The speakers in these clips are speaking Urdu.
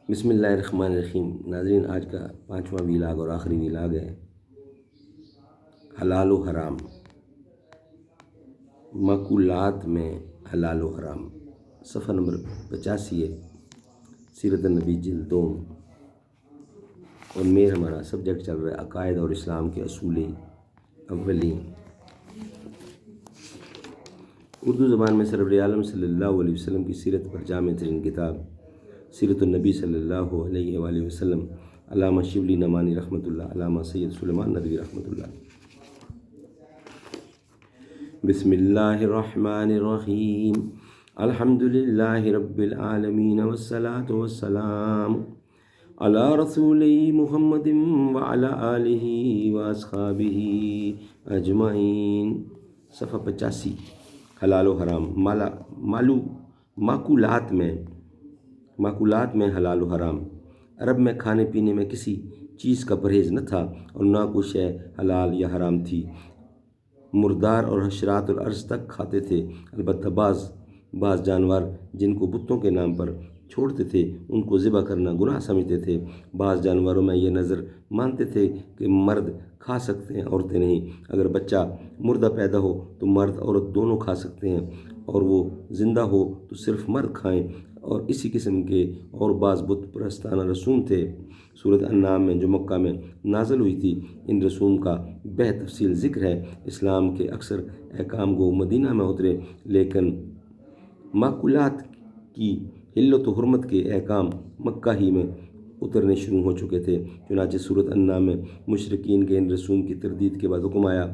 بسم اللہ الرحمن الرحیم۔ ناظرین، آج کا 5واں ویلاگ اور آخری ویلاگ ہے حلال و حرام، مأکولات میں حلال و حرام۔ صفحہ نمبر 85 ہے، سیرت النبی جلد 2، اور ہمارا سبجیکٹ چل رہا ہے عقائد اور اسلام کے اصول اولین۔ اردو زبان میں سرور عالم صلی اللہ علیہ وسلم کی سیرت پر جامع ترین کتاب سیرت النبی صلی اللہ علیہ وآلہ وسلم، علامہ شبلی نعمانی رحمۃ اللہ، علامہ سید سلیمان ندوی رحمۃ اللہ۔ بسم اللہ الرحمن الرحیم، الحمد للہ رب العالمین والصلاة والسلام علی رسول محمد وعلی آلہ واصحابہ اجمعین۔ صفحہ 85، حلال و حرام۔ مأکولات میں حلال و حرام۔ عرب میں کھانے پینے میں کسی چیز کا پرہیز نہ تھا اور نہ کوئی شے حلال یا حرام تھی۔ مردار اور حشرات الارض تک کھاتے تھے، البتہ بعض جانور جن کو بتوں کے نام پر چھوڑتے تھے ان کو ذبح کرنا گناہ سمجھتے تھے۔ بعض جانوروں میں یہ نظر مانتے تھے کہ مرد کھا سکتے ہیں، عورتیں نہیں۔ اگر بچہ مردہ پیدا ہو تو مرد عورت دونوں کھا سکتے ہیں، اور وہ زندہ ہو تو صرف مرد کھائیں، اور اسی قسم کے اور بعض بت پرستانہ رسوم تھے۔ سورۃ انعام میں جو مکہ میں نازل ہوئی تھی، ان رسوم کا بہ تفصیل ذکر ہے۔ اسلام کے اکثر احکام گو مدینہ میں اترے، لیکن مأکولات کی حلت و حرمت کے احکام مکہ ہی میں اترنے شروع ہو چکے تھے۔ چنانچہ سورۃ انعام میں مشرکین کے ان رسوم کی تردید کے بعد حکم آیا،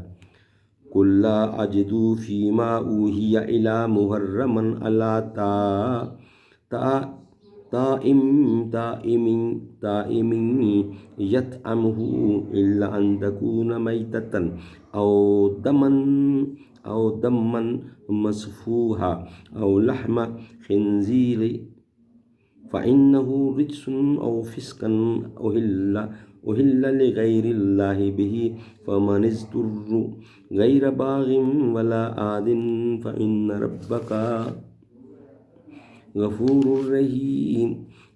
قُل لَا أَجِدُ فِي مَا أُوحِيَ إِلَيَّ مُحَرَّمًا عَلَىٰ طَاعِمٍ يَطْعَمُهُ إِلَّا أَن تَكُونَ مَيْتَةً أَوْ دَمًّا مَّسْفُوحًا أَوْ لَحْمَ خِنزِيرٍ فَإِنَّهُ رِجْسٌ أَوْ فِسْقٌ أُحِلَّ لِغَيْرِ اللَّهِ بِهِ فَمَنِ اضْطُرَّ غَيْرَ بَاغٍ وَلَا عَادٍ فَإِنَّ رَبَّكَ غفور الرحیم۔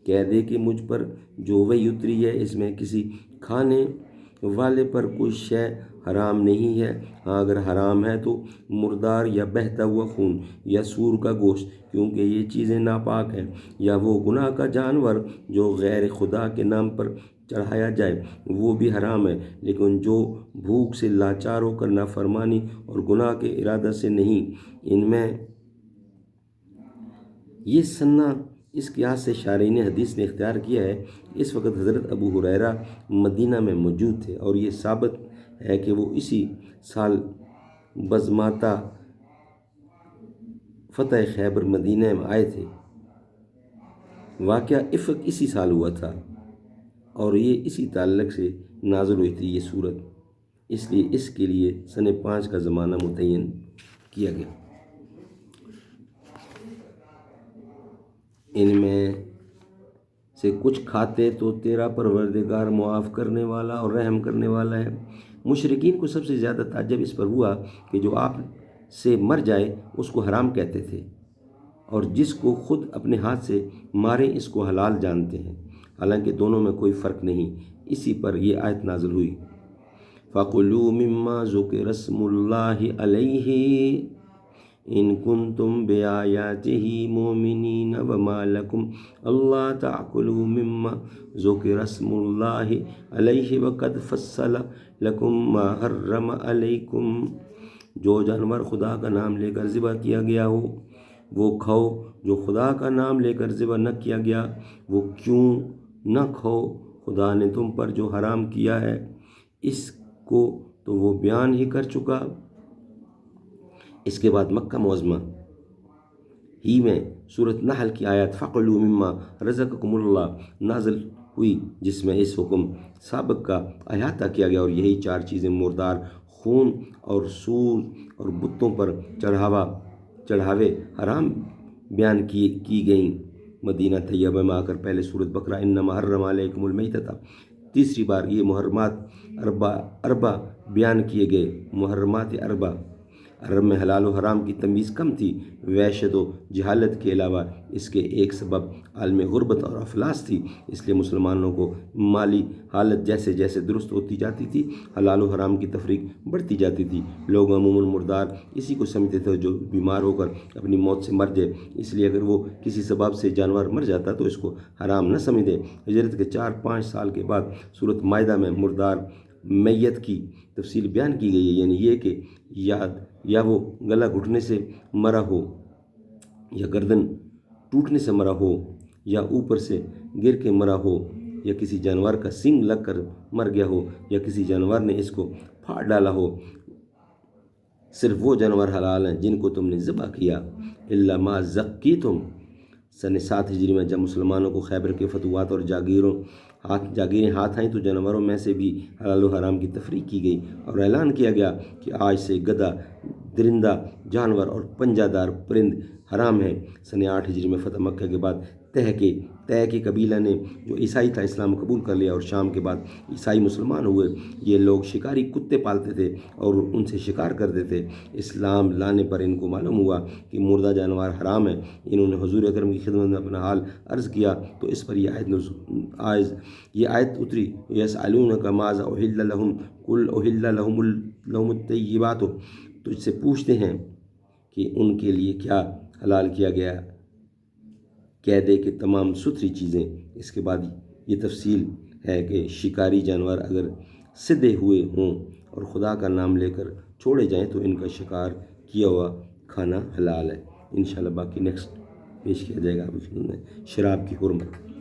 کہہ دے کہ مجھ پر جو وحی اتری ہے اس میں کسی کھانے والے پر کوئی شے حرام نہیں ہے، ہاں اگر حرام ہے تو مردار یا بہتا ہوا خون یا سور کا گوشت، کیونکہ یہ چیزیں ناپاک ہیں، یا وہ گناہ کا جانور جو غیر خدا کے نام پر چڑھایا جائے، وہ بھی حرام ہے۔ لیکن جو بھوک سے لاچار ہو کر نافرمانی اور گناہ کے ارادہ سے نہیں، ان میں یہ سنہ اس قیاس سے شارحین حدیث نے اختیار کیا ہے۔ اس وقت حضرت ابو ہریرہ مدینہ میں موجود تھے، اور یہ ثابت ہے کہ وہ اسی سال بزماتہ فتح خیبر مدینہ میں آئے تھے۔ واقعہ افق اسی سال ہوا تھا، اور یہ اسی تعلق سے نازل ہوئی تھی یہ صورت، اس لیے اس کے لیے سن 5 کا زمانہ متعین کیا گیا۔ ان میں سے کچھ کھاتے تو تیرا پروردگار معاف کرنے والا اور رحم کرنے والا ہے۔ مشرکین کو سب سے زیادہ تعجب اس پر ہوا کہ جو آپ سے مر جائے اس کو حرام کہتے تھے، اور جس کو خود اپنے ہاتھ سے مارے اس کو حلال جانتے ہیں، حالانکہ دونوں میں کوئی فرق نہیں۔ اسی پر یہ آیت نازل ہوئی، فَكُلُوا مِمَّا ذُكِرَ اسْمُ اللَّهِ عَلَيْهِ إِن كُنتُم بِآيَاتِهِ مُؤْمِنِينَ وَمَا لَكُمْ أَلَّا تَأْكُلُوا مِمَّا ذُكِرَ اسْمُ اللَّهِ عَلَيْهِ وَقَدْ فَصَّلَ لَكُم مَّا حَرَّمَ عَلَيْكُمْ۔ جو جانور خدا کا نام لے کر ذبح کیا گیا ہو وہ کھاؤ، جو خدا کا نام لے کر ذبح نہ کیا گیا وہ کیوں نہ کھاؤ۔ خدا نے تم پر جو حرام کیا ہے اس کو تو وہ بیان ہی کر چکا۔ اس کے بعد مکہ معظمہ ہی میں سورۃ نحل کی آیت فَكُلُوا مِمَّا رَزَقَكُمُ اللَّهُ نازل ہوئی، جس میں اس حکم سابق کا احاطہ کیا گیا، اور یہی 4 چیزیں مردار خون اور سور اور بتوں پر چڑھاوے حرام بیان کی گئیں۔ مدینہ طیبہ میں آ کر پہلے سورۃ بقرہ انما حرم علیکم المیتۃ، تیسری بار یہ محرمات اربع بیان کیے گئے، محرمات اربع۔ عرب میں حلال و حرام کی تمیز کم تھی۔ وحشت و جہالت کے علاوہ اس کے ایک سبب عالم غربت اور افلاس تھی، اس لیے مسلمانوں کو مالی حالت جیسے جیسے درست ہوتی جاتی تھی، حلال و حرام کی تفریق بڑھتی جاتی تھی۔ لوگ عموماً مردار اسی کو سمجھتے تھے جو بیمار ہو کر اپنی موت سے مر جائے، اس لیے اگر وہ کسی سبب سے جانور مر جاتا تو اس کو حرام نہ سمجھتے۔ ہجرت کے 4-5 سال کے بعد سورۃ مائدہ میں مردار میت کی تفصیل بیان کی گئی ہے، یعنی یہ کہ یا وہ گلا گھٹنے سے مرا ہو، یا گردن ٹوٹنے سے مرا ہو، یا اوپر سے گر کے مرا ہو، یا کسی جانور کا سینگ لگ کر مر گیا ہو، یا کسی جانور نے اس کو پھاڑ ڈالا ہو۔ صرف وہ جانور حلال ہیں جن کو تم نے ذبح کیا، الا ما ذکیتم۔ سن 7 ہجری میں جب مسلمانوں کو خیبر کے فتوحات اور جاگیریں ہاتھ آئیں تو جانوروں میں سے بھی حلال و حرام کی تفریق کی گئی اور اعلان کیا گیا کہ آج سے گدھا، درندہ جانور اور پنجہ دار پرند حرام ہے۔ سن 8 ہجری میں فتح مکہ کے بعد طے کے قبیلہ نے جو عیسائی تھا اسلام قبول کر لیا، اور شام کے بعد عیسائی مسلمان ہوئے۔ یہ لوگ شکاری کتے پالتے تھے اور ان سے شکار کرتے تھے۔ اسلام لانے پر ان کو معلوم ہوا کہ مردہ جانور حرام ہے۔ انہوں نے حضور اکرم کی خدمت میں اپنا حال عرض کیا تو اس پر یہ آیت اتری، یسألونک ماذا احل لہم قل احل لہم الطیبات۔ تجھ سے پوچھتے ہیں کہ ان کے لیے کیا حلال کیا گیا، کہہ دے کہ تمام ستھری چیزیں۔ اس کے بعد یہ تفصیل ہے کہ شکاری جانور اگر سدھے ہوئے ہوں اور خدا کا نام لے کر چھوڑے جائیں تو ان کا شکار کیا ہوا کھانا حلال ہے۔ انشاءاللہ باقی نیکسٹ پیش کیا جائے گا۔ شراب کی حرمت۔